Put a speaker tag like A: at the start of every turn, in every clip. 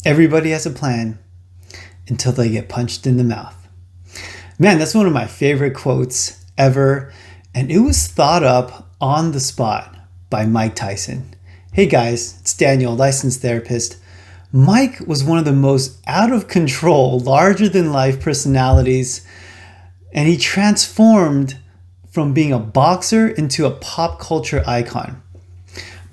A: Everybody has a plan until they get punched in the mouth. Man, that's one of my favorite quotes ever. And it was thought up on the spot by Mike Tyson. Hey guys, it's Daniel, licensed therapist. Mike was one of the most out of control, larger than life personalities, and he transformed from being a boxer into a pop culture icon.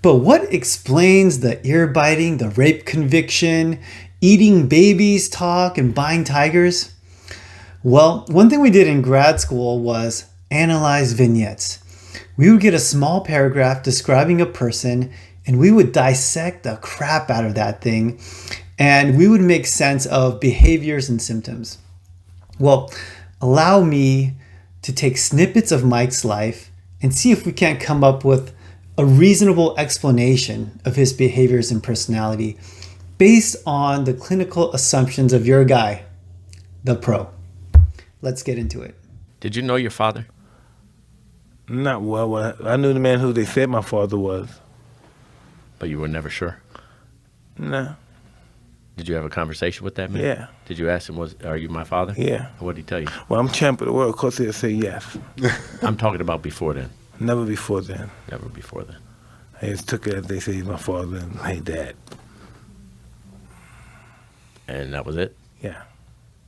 A: But what explains the ear biting, the rape conviction, eating babies talk, and buying tigers? Well, one thing we did in grad school was analyze vignettes. We would get a small paragraph describing a person and we would dissect the crap out of that thing and we would make sense of behaviors and symptoms. Well, allow me to take snippets of Mike's life and see if we can't come up with a reasonable explanation of his behaviors and personality based on the clinical assumptions of your guy, the pro. Let's get into it.
B: Did you know your father?
C: Not well. I knew the man who they said my father was.
B: But you were never sure?
C: No.
B: Did you have a conversation with that man?
C: Yeah.
B: Did you ask him, are you my father?
C: Yeah.
B: What did he tell you?
C: Well, I'm champ of the world. Of course, he'll say yes.
B: I'm talking about before then.
C: Never before then.
B: Never before then.
C: I just took it as they say he's my father and hey, Dad.
B: And that was it?
C: Yeah.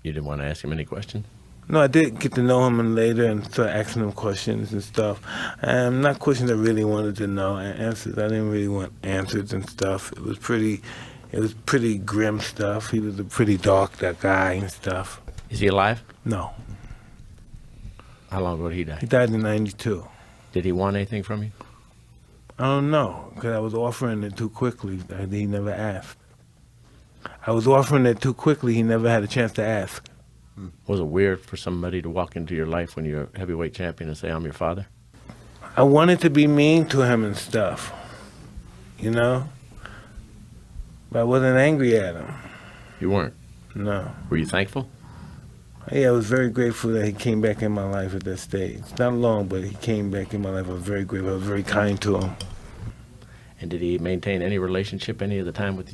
B: You didn't want to ask him any questions?
C: No, I did get to know him and later and start asking him questions and stuff. Not questions I really wanted to know, answers. I didn't really want answers and stuff. It was pretty grim stuff. He was a pretty dark, that guy and stuff.
B: Is he alive?
C: No.
B: How long ago did he die?
C: He died in 92.
B: Did he want anything from you?
C: I don't know, because I was offering it too quickly. He never asked. I was offering it too quickly. He never had a chance to ask.
B: Was it weird for somebody to walk into your life when you're a heavyweight champion and say, I'm your father?
C: I wanted to be mean to him and stuff, you know? But I wasn't angry at him.
B: You weren't?
C: No.
B: Were you thankful?
C: Yeah, I was very grateful that he came back in my life at that stage. Not long, but he came back in my life. I was very grateful. I was very kind to him.
B: And did he maintain any relationship any of the time with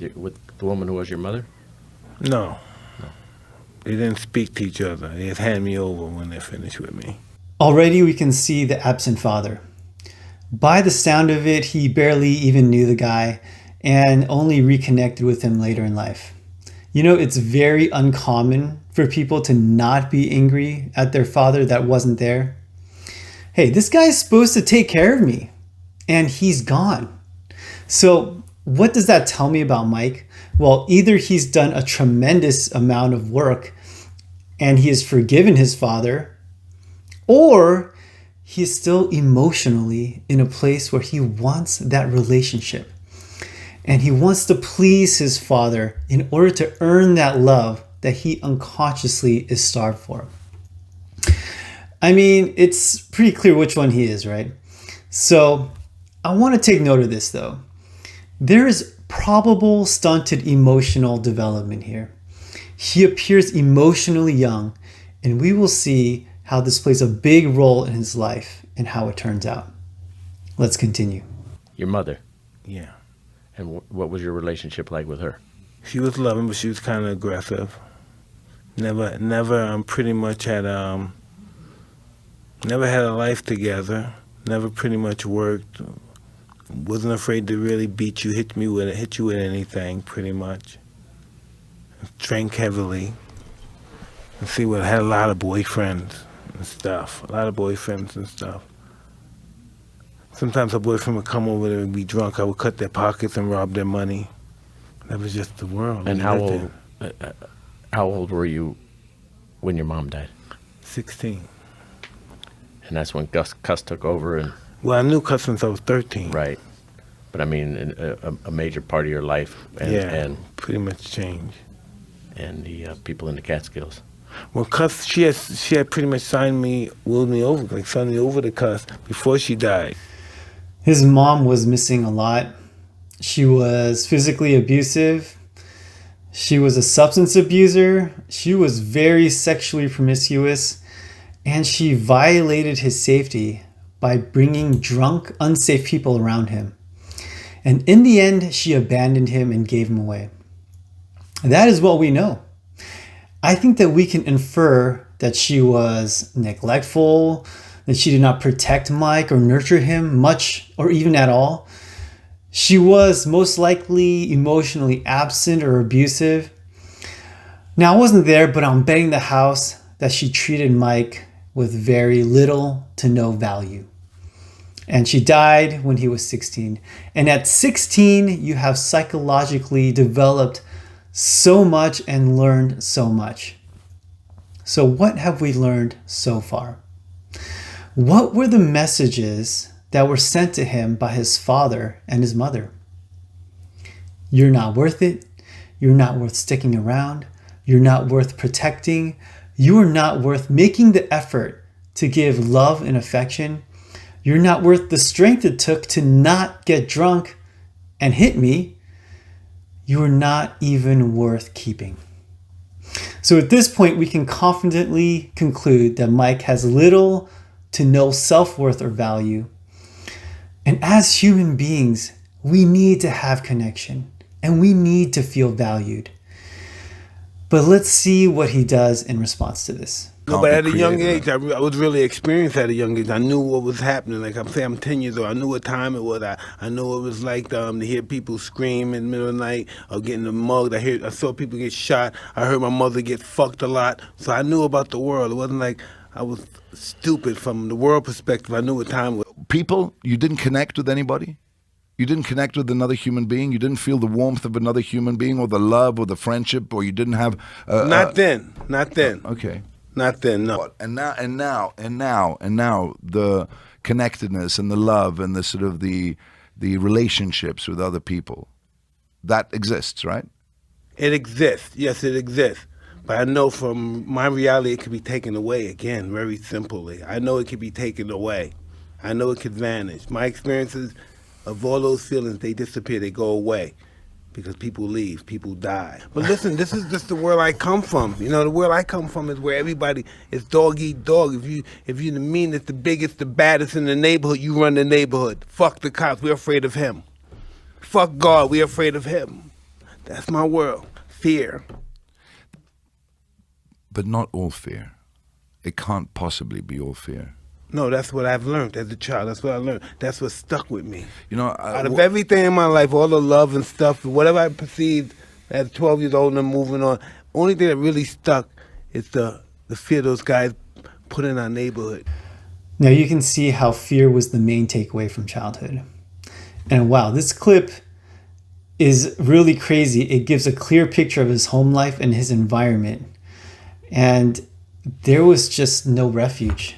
B: the woman who was your mother?
C: No. They didn't speak to each other. They just hand me over when they finished with me.
A: Already we can see the absent father. By the sound of it, he barely even knew the guy and only reconnected with him later in life. You know, it's very uncommon for people to not be angry at their father that wasn't there. Hey, this guy is supposed to take care of me and he's gone. So what does that tell me about Mike? Well, either he's done a tremendous amount of work and he has forgiven his father, or he is still emotionally in a place where he wants that relationship. And he wants to please his father in order to earn that love that he unconsciously is starved for. I mean, it's pretty clear which one he is, right? So I want to take note of this though. There is probable stunted emotional development here. He appears emotionally young, and we will see how this plays a big role in his life and how it turns out. Let's continue.
B: Your mother?
C: Yeah.
B: And what was your relationship like with her?
C: She was loving, but she was kind of aggressive. Never pretty much had, never had a life together. Never pretty much worked. Wasn't afraid to really beat you, hit you with anything, pretty much. Drank heavily. And see, well, I had a lot of boyfriends and stuff. Sometimes a boyfriend would come over there and be drunk. I would cut their pockets and rob their money. That was just the world.
B: And how old were you when your mom died?
C: 16.
B: And that's when Gus took over and...
C: Well, I knew Gus since I was 13.
B: Right. But I mean, a major part of your life and
C: pretty much changed.
B: And the people in the Catskills.
C: Well, Gus, she had pretty much signed me to Gus before she died.
A: His mom was missing a lot. She was physically abusive. She was a substance abuser. She was very sexually promiscuous. And she violated his safety by bringing drunk, unsafe people around him. And in the end, she abandoned him and gave him away. That is what we know. I think that we can infer that she was neglectful, that she did not protect Mike or nurture him much or even at all. She was most likely emotionally absent or abusive. Now, I wasn't there, but I'm betting the house that she treated Mike with very little to no value. And she died when he was 16. And at 16, you have psychologically developed so much and learned so much. So what have we learned so far? What were the messages that were sent to him by his father and his mother? You're not worth it. You're not worth sticking around. You're not worth protecting. You are not worth making the effort to give love and affection. You're not worth the strength it took to not get drunk and hit me. You are not even worth keeping. So at this point, we can confidently conclude that Mike has little to no self-worth or value. And as human beings, we need to have connection and we need to feel valued. But let's see what he does in response to this.
C: No, but at a young age, I was really experienced at a young age. I knew what was happening. Like I'm saying, I'm 10 years old. I knew what time it was. I knew what it was like to hear people scream in the middle of the night or getting mugged. I saw people get shot. I heard my mother get fucked a lot. So I knew about the world. It wasn't like I was stupid from the world perspective. I knew what time it was.
D: People, you didn't connect with anybody? You didn't connect with another human being? You didn't feel the warmth of another human being or the love or the friendship, or you didn't have...
C: Not then.
D: Okay.
C: Not then, no.
D: What? And now, the connectedness and the love and the sort of the relationships with other people, that exists, right?
C: It exists. Yes, it exists. But I know from my reality, it could be taken away again, very simply. I know it could be taken away. I know it could vanish. My experiences of all those feelings, they disappear, they go away. Because people leave, people die. But listen, this is just the world I come from. You know, the world I come from is where everybody is dog eat dog. If you're the meanest, the biggest, the baddest in the neighborhood, you run the neighborhood. Fuck the cops, we're afraid of him. Fuck God, we're afraid of him. That's my world. Fear.
D: But not all fear. It can't possibly be all fear.
C: No, that's what I've learned as a child. That's what I learned. That's what stuck with me.
D: You know,
C: out of everything in my life, all the love and stuff, whatever I perceived as 12 years old and moving on, only thing that really stuck is the fear those guys put in our neighborhood.
A: Now you can see how fear was the main takeaway from childhood. And wow, this clip is really crazy. It gives a clear picture of his home life and his environment. And there was just no refuge.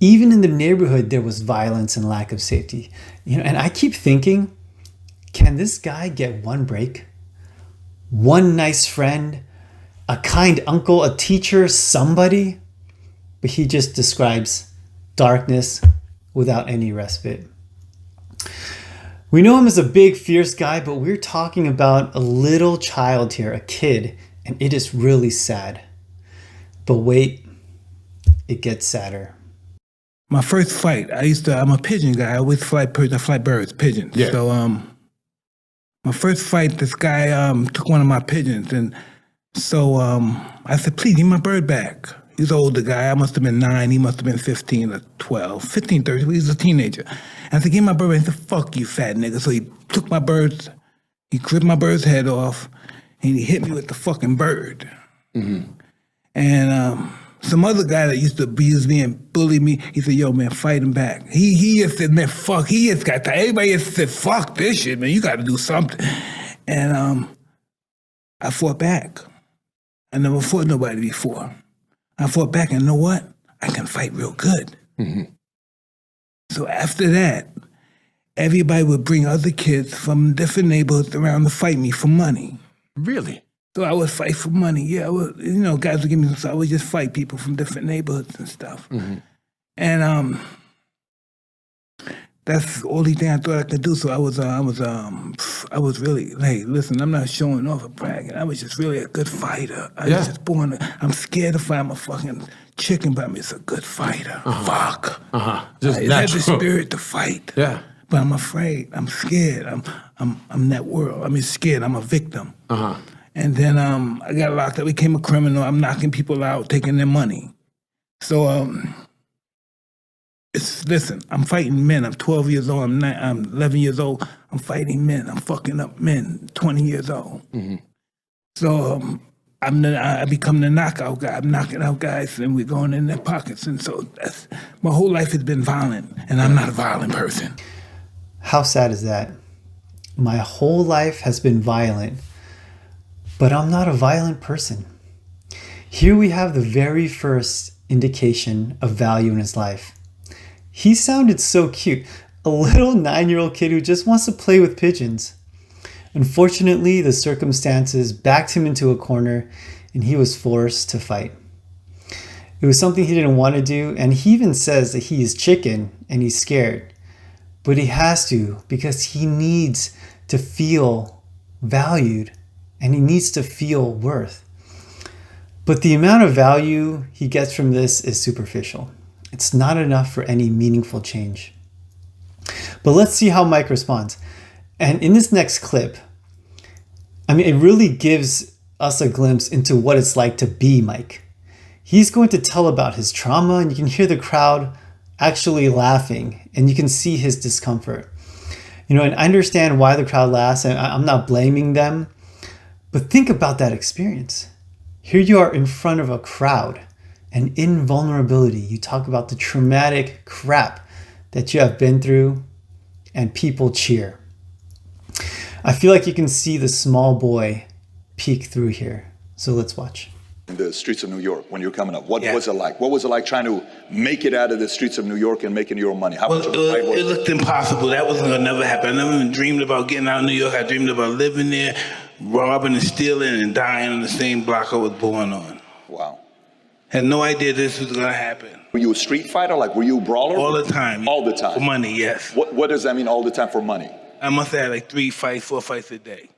A: Even in the neighborhood, there was violence and lack of safety. You know, and I keep thinking, can this guy get one break? One nice friend, a kind uncle, a teacher, somebody? But he just describes darkness without any respite. We know him as a big, fierce guy, but we're talking about a little child here, a kid, and it is really sad. But wait, it gets sadder.
E: My first fight, I'm a pigeon guy. I always fly birds, pigeons.
B: Yeah.
E: So my first fight, this guy took one of my pigeons. And so I said, please, give my bird back. He's an older guy. I must have been 9. He must have been 15 or 12, 15, 30. He was a teenager. And I said, give my bird back. He said, fuck you, fat nigga. So he took my birds, he clipped my bird's head off, and he hit me with the fucking bird. Mm-hmm. And some other guy that used to abuse me and bully me, he said, yo, man, fight him back. He just said, man, fuck, he just got that. Everybody just said, fuck this shit, man, you got to do something. And I fought back. I never fought nobody before. I fought back, and you know what? I can fight real good. Mm-hmm. So after that, everybody would bring other kids from different neighborhoods around to fight me for money.
B: Really?
E: So I would fight for money. Yeah, guys would give me some stuff. I would just fight people from different neighborhoods and stuff. Mm-hmm. And that's the only thing I thought I could do. So I was really, hey, listen, I'm not showing off or bragging. I was just really a good fighter. I was just born. I'm scared to fight. I'm a fucking chicken, but I'm just a good fighter. Uh-huh. Fuck.
B: Just
E: I had the spirit to fight.
B: Yeah.
E: But I'm afraid. I'm scared. I'm that world. I'm scared. I'm a victim. And then I got locked up, became a criminal. I'm knocking people out, taking their money. So listen, I'm fighting men. I'm 12 years old. I'm 11 years old. I'm fighting men. I'm fucking up men, 20 years old. Mm-hmm. So I become the knockout guy. I'm knocking out guys, and we're going in their pockets. And so my whole life has been violent, and I'm not a violent person.
A: How sad is that? My whole life has been violent, but I'm not a violent person. Here we have the very first indication of value in his life. He sounded so cute, a little 9-year-old kid who just wants to play with pigeons. Unfortunately, the circumstances backed him into a corner and he was forced to fight. It was something he didn't want to do, and he even says that he is chicken and he's scared. But he has to, because he needs to feel valued and he needs to feel worth. But the amount of value he gets from this is superficial. It's not enough for any meaningful change. But let's see how Mike responds. And in this next clip, it really gives us a glimpse into what it's like to be Mike. He's going to tell about his trauma, and you can hear the crowd actually laughing, and you can see his discomfort. And I understand why the crowd laughs, and I'm not blaming them, but think about that experience. Here you are in front of a crowd, and in vulnerability, you talk about the traumatic crap that you have been through, and people cheer. I feel like you can see the small boy peek through here. So let's watch.
F: In the streets of New York, when you're coming up, what was it like? What was it like trying to make it out of the streets of New York and making your own money? How much of a fight was
E: it? It looked impossible. That wasn't gonna never happen. I never even dreamed about getting out of New York. I dreamed about living there, robbing and stealing and dying on the same block I was born on.
F: Wow.
E: Had no idea this was gonna happen.
F: Were you a street fighter? Like, were you a brawler?
E: All the time.
F: All the time?
E: For money, yes.
F: What does that mean, all the time for money?
E: I must have had like 3 fights, 4 fights a day.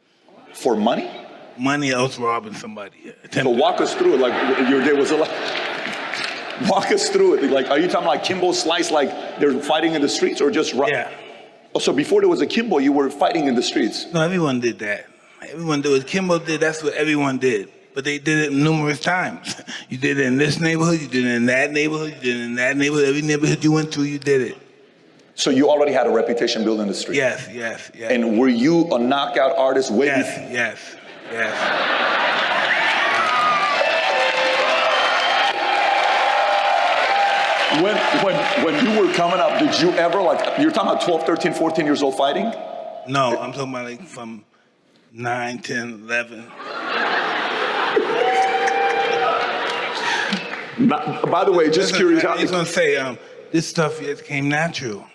F: For money?
E: Money, I was robbing somebody.
F: So walk us through it, like your day was a lot. Walk us through it. Like, are you talking like Kimbo Slice, like they're fighting in the streets, or just
E: Yeah.
F: Oh, so before there was a Kimbo, you were fighting in the streets?
E: No, everyone did that. Everyone did what Kimbo did. That's what everyone did. But they did it numerous times. You did it in this neighborhood, you did it in that neighborhood, you did it in that neighborhood. Every neighborhood you went through, you did it.
F: So you already had a reputation built in the street?
E: Yes.
F: And were you a knockout artist way before?
E: Yes.
F: When you were coming up, did you ever, like, you're talking about 12, 13, 14 years old fighting?
E: No, I'm talking about like from 9, 10, 11.
F: By the way, just curious.
E: I was going to say, this stuff came natural.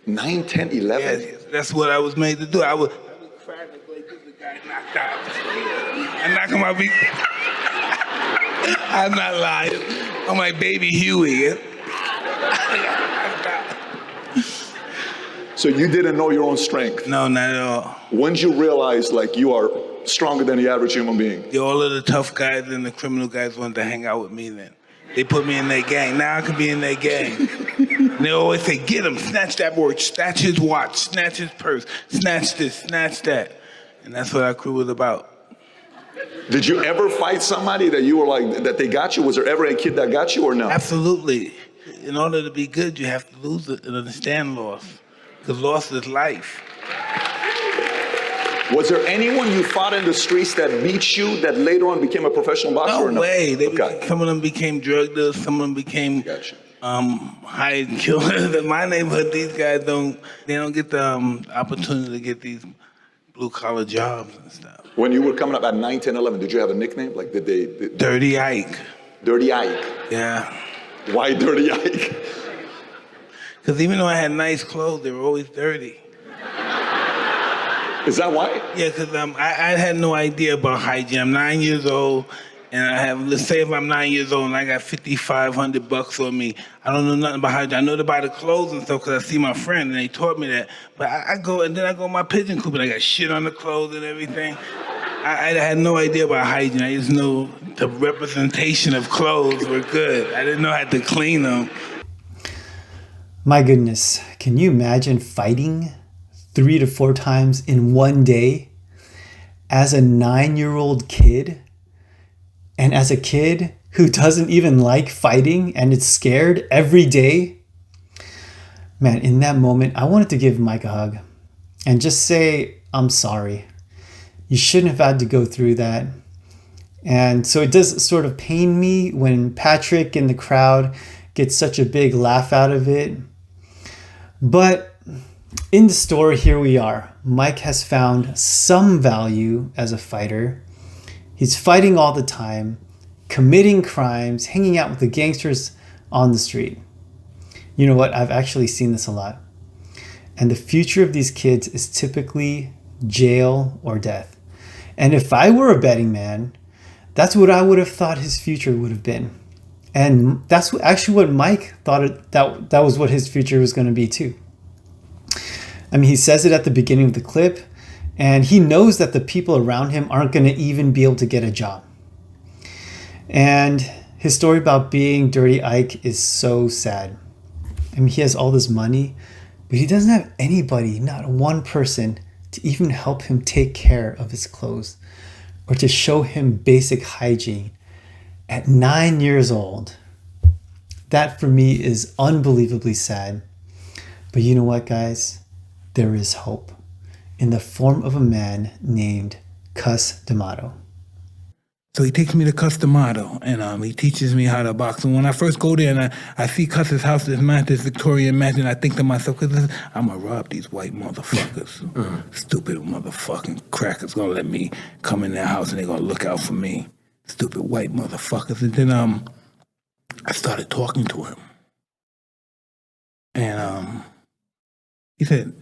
F: 9, 10, 11?
E: Yes, that's what I was made to do. I would cry like this guy knocked out. I knock him out. I'm not lying. I'm like Baby Huey.
F: So you didn't know your own strength?
E: No, not at all.
F: When did you realize, like, you are stronger than the average human being?
E: All of the tough guys and the criminal guys wanted to hang out with me then. They put me in their gang. Now I can be in their gang. And they always say, get him, snatch that watch, snatch his watch, snatch his purse, snatch this, snatch that. And that's what our crew was about.
F: Did you ever fight somebody that you were like, that they got you? Was there ever a kid that got you or no?
E: Absolutely. In order to be good, you have to lose it and understand loss. Because loss is life.
F: Was there anyone you fought in the streets that beat you that later on became a professional boxer?
E: No way.
F: Okay.
E: Some of them became drug dealers. Some of them became hired killers. In my neighborhood, these guys don't get the opportunity to get these blue collar jobs and stuff.
F: When you were coming up at 9, 10, 11, did you have a nickname? Like, did they?
E: Dirty Ike.
F: Dirty Ike.
E: Yeah.
F: Why Dirty Ike?
E: Because even though I had nice clothes, they were always dirty.
F: Is that why?
E: Yeah, because I had no idea about hygiene. I'm 9 years old, and let's say if I'm 9 years old and I got $5,500 on me, I don't know nothing about hygiene. I know to buy the clothes and stuff because I see my friend and they taught me that. But I go in my pigeon coop and I got shit on the clothes and everything. I had no idea about hygiene. I just knew the representation of clothes were good. I didn't know how to clean them.
A: My goodness, can you imagine fighting 3 to 4 times in one day? as a 9-year-old kid, and as a kid who doesn't even like fighting and is scared every day, man, in that moment, I wanted to give Mike a hug and just say, I'm sorry. You shouldn't have had to go through that. And so it does sort of pain me when Patrick in the crowd gets such a big laugh out of it. But in the story, here we are. Mike has found some value as a fighter. He's fighting all the time, committing crimes, hanging out with the gangsters on the street. You know what? I've actually seen this a lot. And the future of these kids is typically jail or death. And if I were a betting man, that's what I would have thought his future would have been. And that's actually what Mike thought that was what his future was going to be too. I mean, he says it at the beginning of the clip, and he knows that the people around him aren't going to even be able to get a job. And his story about being Dirty Ike is so sad. I mean, he has all this money, but he doesn't have anybody, not one person, to even help him take care of his clothes or to show him basic hygiene at 9 years old. That for me is unbelievably sad. But you know what, guys? There is hope in the form of a man named Gus D'Amato.
E: So he takes me to Gus D'Amato, and he teaches me how to box. And when I first go there and I see Cus's house, this Victorian mansion, I think to myself, I'm going to rob these white motherfuckers. Stupid motherfucking crackers going to let me come in their house and they're going to look out for me. Stupid white motherfuckers. And then I started talking to him. And he said,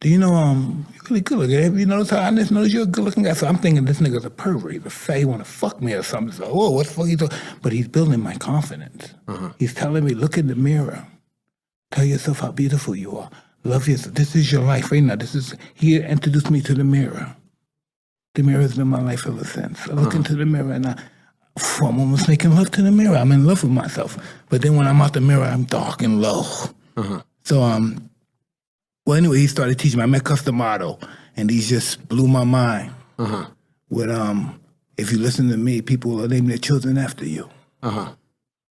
E: do you know, you're really good looking. Have you noticed how I just noticed you're a good looking guy? So I'm thinking this nigga's a pervert. He's a fag. He want to fuck me or something. So, whoa, what the fuck you doing? But he's building my confidence. He's telling me, look in the mirror. Tell yourself how beautiful you are. Love yourself. This is your life right now. He introduced me to the mirror. The mirror has been my life ever since. I look into the mirror and I'm almost making love to the mirror. I'm in love with myself. But then when I'm out the mirror, I'm dark and low. So, well, anyway, he started teaching me. I met Gus D'Amato, and he just blew my mind. With, if you listen to me, people will name their children after you.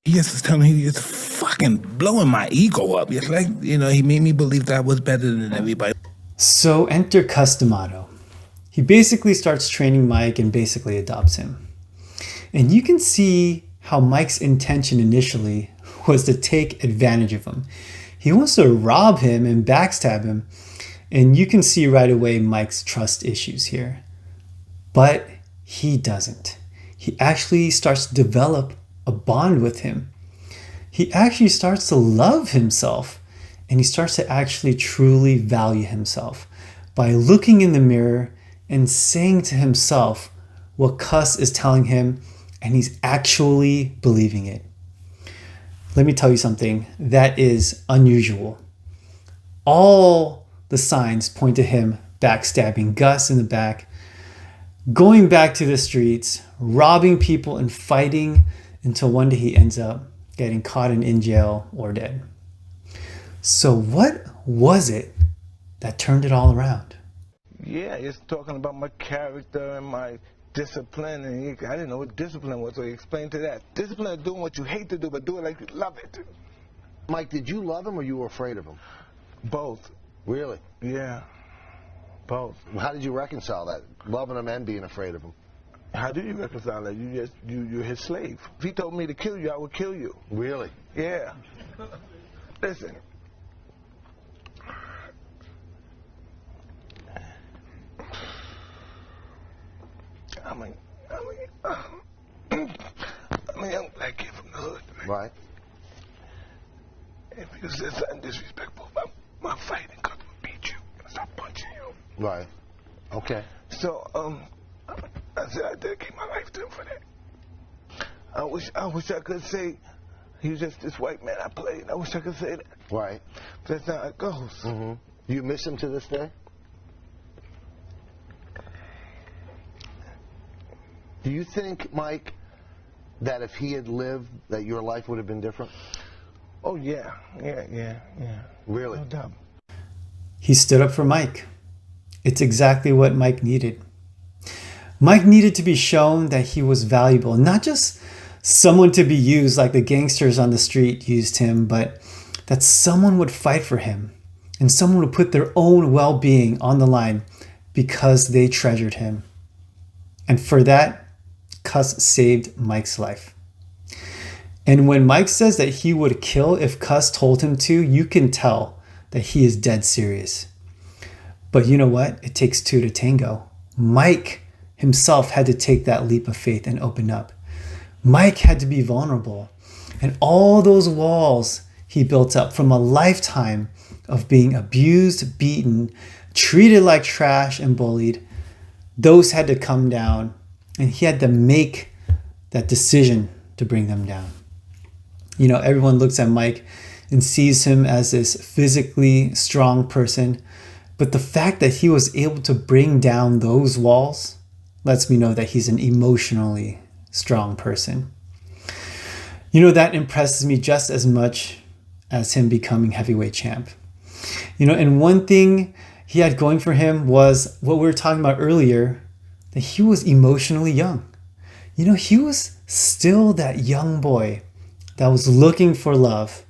E: He just was telling me, he just fucking blowing my ego up. It's like, he made me believe that I was better than everybody.
A: So enter Gus D'Amato. He basically starts training Mike and basically adopts him. And you can see how Mike's intention initially was to take advantage of him. He wants to rob him and backstab him. And you can see right away Mike's trust issues here. But he doesn't. He actually starts to develop a bond with him. He actually starts to love himself. And he starts to actually truly value himself by looking in the mirror and saying to himself what Gus is telling him, and he's actually believing it. Let me tell you something that is unusual. All the signs point to him backstabbing Gus in the back, going back to the streets, robbing people and fighting until one day he ends up getting caught and in jail or dead. So what was it that turned it all around?
G: Yeah, it's talking about my character and my discipline, and I didn't know what discipline was, so he explained to that. Discipline is doing what you hate to do, but do it like you love it.
H: Mike, did you love him or you were afraid of him?
G: Both.
H: Really?
G: Yeah, both.
H: How did you reconcile that, loving him and being afraid of him?
G: How do you reconcile that? You're his slave. If he told me to kill you, I would kill you.
H: Really?
G: Yeah. Listen. I'm a young black kid from the hood.
H: Right.
G: If you said something disrespectful about my fighting, Gus would beat you and start punching you.
H: Right. Okay.
G: So, I said I dedicate my life to him for that. I wish I could say he was just this white man I played. I wish I could say that.
H: Right.
G: But that's not how it goes.
H: Mm-hmm. You miss him to this day? Do you think, Mike, that if he had lived, that your life would have been different?
G: Oh, yeah.
H: Really?
G: No doubt.
A: He stood up for Mike. It's exactly what Mike needed. Mike needed to be shown that he was valuable, not just someone to be used like the gangsters on the street used him, but that someone would fight for him and someone would put their own well-being on the line because they treasured him. And for that, Cus saved Mike's life. And when Mike says that he would kill if Cus told him to, you can tell that he is dead serious. But you know what? It takes two to tango. Mike himself had to take that leap of faith and open up. Mike had to be vulnerable. And all those walls he built up from a lifetime of being abused, beaten, treated like trash, and bullied, those had to come down. And he had to make that decision to bring them down. You know, everyone looks at Mike and sees him as this physically strong person. But the fact that he was able to bring down those walls lets me know that he's an emotionally strong person. You know, that impresses me just as much as him becoming heavyweight champ. You know, and one thing he had going for him was what we were talking about earlier, that he was emotionally young. You know, he was still that young boy that was looking for love.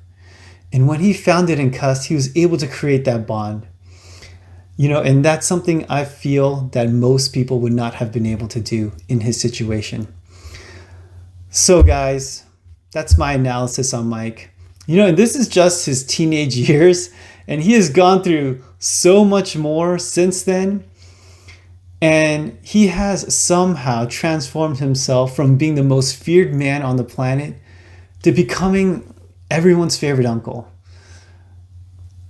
A: And when he found it in Cus, he was able to create that bond. You know, and that's something I feel that most people would not have been able to do in his situation. So guys, that's my analysis on Mike. You know, and this is just his teenage years, and he has gone through so much more since then. And he has somehow transformed himself from being the most feared man on the planet to becoming everyone's favorite uncle.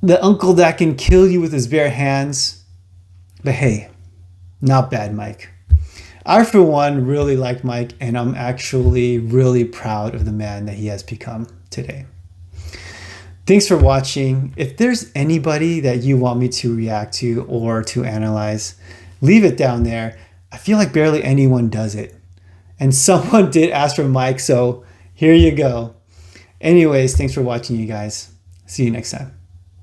A: The uncle that can kill you with his bare hands. But hey, not bad, Mike. I, for one, really like Mike, and I'm actually really proud of the man that he has become today. Thanks for watching. If there's anybody that you want me to react to or to analyze, leave it down there. I feel like barely anyone does it. And someone did ask for Mike, so here you go. Anyways, thanks for watching, you guys. See you next time.